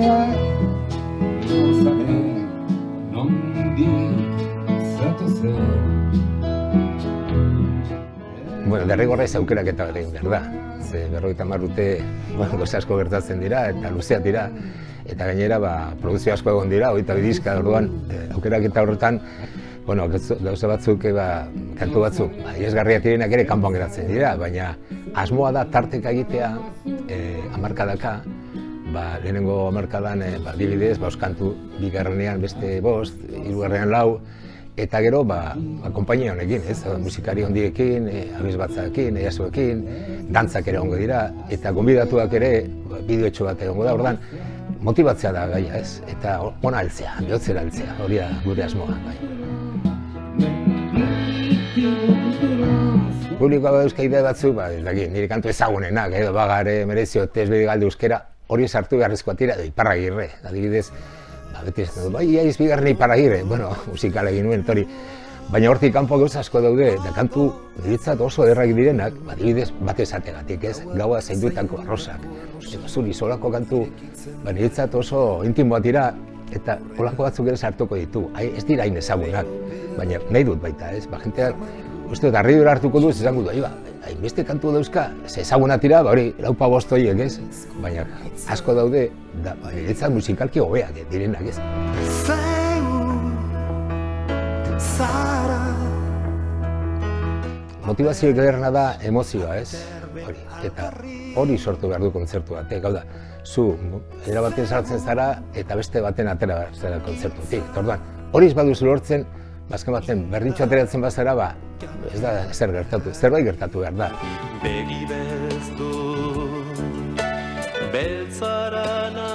Zarea, gozaren, nondik zatozen. Bueno, derrigorrez aukeraketa bat egin behar da. Ze 50 urte gauza asko gertatzen dira eta luzeak dira. Eta gainera, produkzio asko egon dira, 22 diska, orduan, aukeraketa horretan, bueno, gauza batzuk, kantu batzuk, adierazgarriak direnak ere kanpoan geratzen dira, baina asmoa da tarteka egitea, hamarkadaka, lehenengo hamarkadan, adibidez, kantu bigarrenean beste 5, hirugarrenean 4, eta gero, konpainia honekin, musikari hondiekin, abesbatzaekin, eiasoekin, dantzak ere egongo dira, eta gonbidatuak ere, bideotxo bat egongo da, orduan, motibatzea da gaia, eta ona heltzea, bihotzera heltzea, hori da gure asmoa. Publikoa dauzka idea batzuk, nire kantu ezagunenak, edo Bagare, Merezio, Tesbide Galde Euskera, hori sartu beharrezkoa tira, edo Iparragirre, adibidez, beti esan dut, Iaiz bigarren Iparragirre, bueno, musikal egin nuen, hori. Baina hortik kanpo gauza asko daude, eta kantu niretzat oso ederrak direnak, adibidez bat esategatik, gaua zaindutako arrosak. Zuri solako kantu niretzat oso intimoak dira, eta holako batzuk ere sartuko ditu. Ez dira hain ezagunak, baina nahi dut baita, jenteak uste dut harridura hartuko du, esango du, hainbeste kantu dauzka, ezagunak dira, hori 4-5 horiek, baina asko daude, niretzat musikalki hobeak direnak, Motivazio ederrena da emozioa, eta hori sortu behar du kontzertu batek, hau da, zu era baten sartzen zara eta beste baten atera zara kontzertutik. Orduan, hori ez baduzu lortzen, azken baten berdintxo ateratzen bazara, ez da zer gertatu, zerbait gertatu behar da. Begi belztu, beltzarana.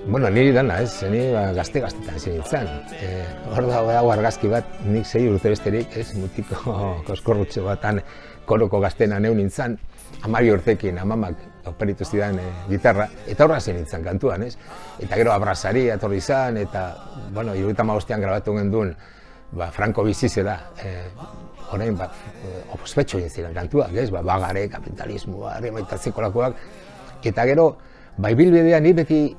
Bueno, niri dana, ni gazte-gaztetan ezin nintzen. Hor dago argazki bat, nik 6 urte besterik, mutiko koskorrutxo batan koroko gaztena neu nintzen, 12 urtekin amamak operitu zidan gitarra, eta horra zen nintzen kantuan, Eta gero abrazari etorri izan, eta, bueno, 75ean grabatu genduen, Franco bizizela, orain, ospetxo egin ziren kantuak, Bagare, kapitalismoa, remaitatzeko lakoak, eta gero, ibilbidean ni beti,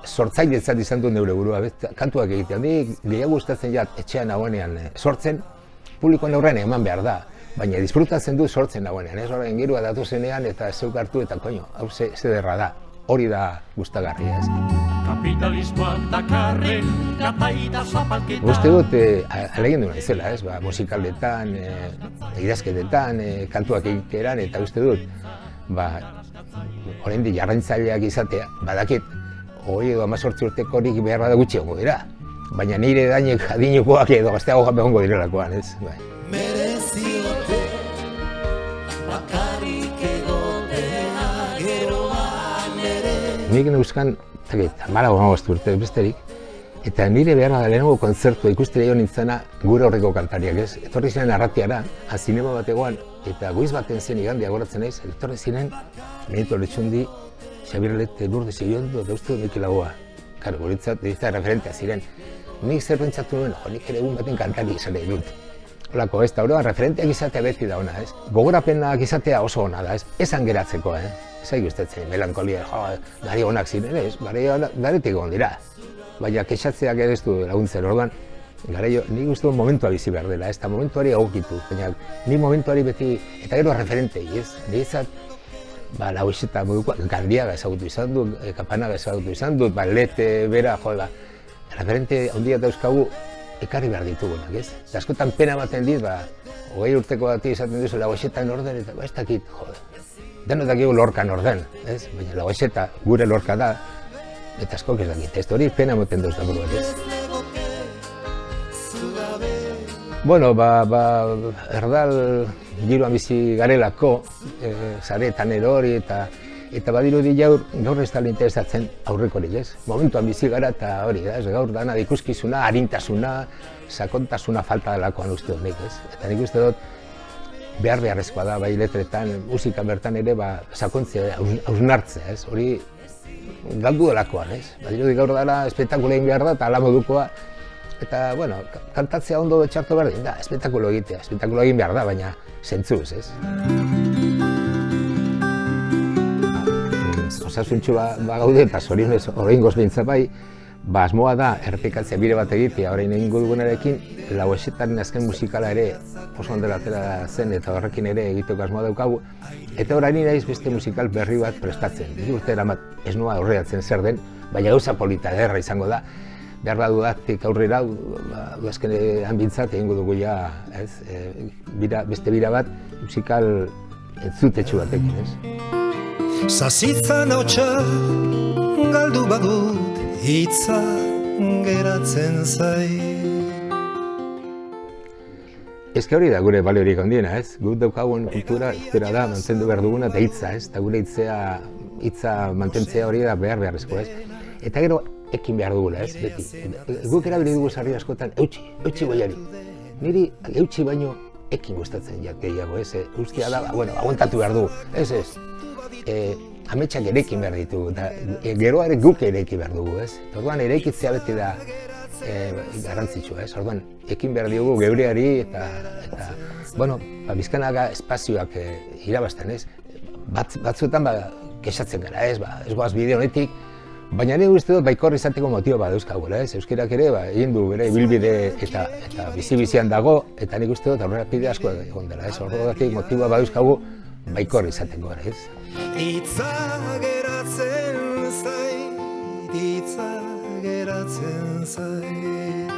sortzailetzat izan duen neure burua, kantuak egitean, ni gehiago gustatzen jat etxean nagoenean sortzen, publikoan aurrean eman behar da, baina disfrutatzen du sortzen nagoenean, orain girua datu zenean eta zeuk hartu eta koño, hau zederra da, hori da gustagarria, Kapitalismoak dakarren gataita zapalketa. Uste dut, alegendu naizela, musikaldetan, idazketetan, kantuak egiteran, eta uste dut, oraindik jarraitzaileak izatea, badakit, 20 edo 18 urteko horik behar bada gutxi egongo dira. Baina nire dainek adinekoak edo gazteago egongo direlakoan, Mereziote, bakarrik egotea, geroan ere. Nik neuzkan, 15 urte besterik, eta nire behar da lehenengo kontzertua ikustera jo nintzena gure horreko kantariak, Etorri ziren Arratiara, zinema bat egoan, eta goiz baten zen igandia goratzen naiz, etorri ziren, Benito Letxundi, Xabier Lete, Lourdes Illondo, eta uste dut Mikilagoa. Karo, guretzat, referentea ziren. Nik zer pentsatu nuen, nik ere egun baten kantari izan nahi dut. Holako, eta horrean, referenteak izatea beti da ona, Gogorapenak izatea oso ona da, esan geratzeko, Zai gustatzen, melankolia, gari onak ziren, garetik egon dira. Baina kexatzeak ere ez du laguntzen, orduan, nik uste dut momentua bizi behar dela, eta momentuari egokitu, baina nik momentuari beti, eta gero referentei, niretzat, Lauxeta modukoa, Gandiaga ezagutu izan dut, Kapanaga ezagutu izan dut, Lete, Bera, referente handiak dauzkagu ekarri behar ditugunak, Eta askotan pena baten dit, 20 urteko bati izaten duzu Lauxetan orden, eta ez dakit, denok dakigu Lorcan orden, baina Lauxeta gure Lorca da, eta askok ez dakit, ez hori pena moten dauz da buruak, Bueno, erdal giroan bizi garelako, zaretan erori eta badirudi gaur ez dala interesatzen aurrekorik, Momentuan bizi gara eta hori, gaur dana ikuskizuna, arintasuna, sakontasuna falta delakoan uste dut nik, Eta nik uste dut beharrezkoa da, bai letretan, musika bertan ere, sakontzea, hausnartzea, hori galdu delakoan, Badirudi gaur dala espektakula egin behar da eta ala modukoa, eta, bueno, kantatzea ondo txarto berdin da, espektakulo egitea, espektakulo egin behar da, baina zentzuz, osasuntxu gaude eta zorionez oraingoz behintzat bai, asmoa da errepikatzea bire bat egitea orain egingo dugunarekin, lau esetaren azken musikala ere oso ondela atera zen eta horrekin ere egiteko asmoa daukagu. Eta orain naiz beste musikal berri bat prestatzen. Bi urte eramat ez noa aurreratzen zer den, baina gauza polita ederra izango da. Behar badu datik aurrera, udazkenean bintzat egingo dugu ja, beste bira bat musikal entzutetxu batekin, ez? Zazitzan hautsa galdu badut hitza geratzen zai. Ezke hori da gure baliorik handiena, ez? Guk daukagun kultura da mantendu behar duguna eta hitza, ez? Eta gure hitza mantentzea hori da beharrezkoa, ez? Eta gero ekin behar dugula, ez? Beti. Guk erabili dugu sarri askotan eutsi goiari. Niri eutsi baino ekin gustatzen gehiago, ez? Guztia da, aguantatu behar dugu, ez? Ametsak erekin behar ditugu, eta geroare guk ereki behar dugu, ez? Orduan ereikitzea beti da garrantzitsua, ez? Orduan ekin behar diogu geureari eta bizkanaga espazioak irabazten, ez? Batzuetan kexatzen gara, ez? Ez goaz bide honetik, baina ere uste dut baikor izateko motibo bat dauzkagula, ez? Euskarak ere egin du bere ibilbide eta bizi-bizian dago, eta nik uste dut aurrerapide asko egon dela, ez? Horregatik motiboa badauzkagu baikor izateko, ez? Hitza geratzen zait, hitza geratzen zait.